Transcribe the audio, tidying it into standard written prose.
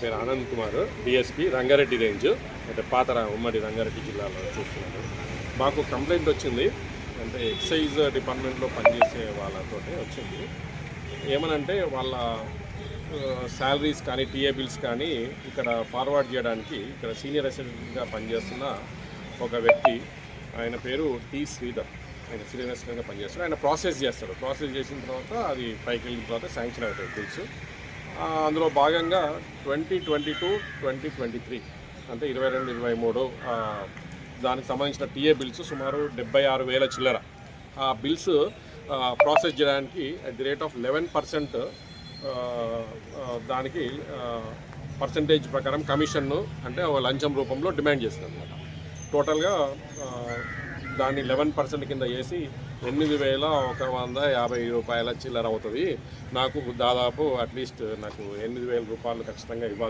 పేరు Anand Kumar, DSP Rangareddy range, అంటే పాత ఉమ్మడి రంగారెడ్డి జిల్లాలో చూస్తున్నాను. మాకు కంప్లైంట్ వచ్చింది, అంటే ఎక్సైజ్ డిపార్ట్మెంట్లో పనిచేసే వాళ్ళతోటే వచ్చింది. ఏమనంటే వాళ్ళ శాలరీస్ కానీ టీఏ బిల్స్ కానీ ఇక్కడ ఫార్వర్డ్ చేయడానికి ఇక్కడ సీనియర్ అసిస్టెంట్గా పనిచేస్తున్న ఒక వ్యక్తి, ఆయన పేరు టి శ్రీధర్, ఆయన సీనియర్ అసిస్టెంట్గా పనిచేస్తాడు. ఆయన ప్రాసెస్ చేస్తాడు. ప్రాసెస్ చేసిన తర్వాత అది పైకి వెళ్ళిన తర్వాత శాంక్షన్ అవుతాయి బిల్స్. అందులో భాగంగా 2022-2023 అంటే 22-23 దానికి సంబంధించిన టీఏ బిల్స్ సుమారు 76,000 చిల్లర. ఆ బిల్స్ ప్రాసెస్ చేయడానికి అట్ ది రేట్ ఆఫ్ 11% దానికి పర్సంటేజ్ ప్రకారం కమిషన్ను అంటే ఒక లంచం రూపంలో డిమాండ్ చేస్తుంది అనమాట. టోటల్గా దాన్ని 11% కింద వేసి 8,150 రూపాయల చిల్లర అవుతుంది. నాకు దాదాపు అట్లీస్ట్ నాకు 8,000 రూపాయలు ఖచ్చితంగా ఇవ్వాలి.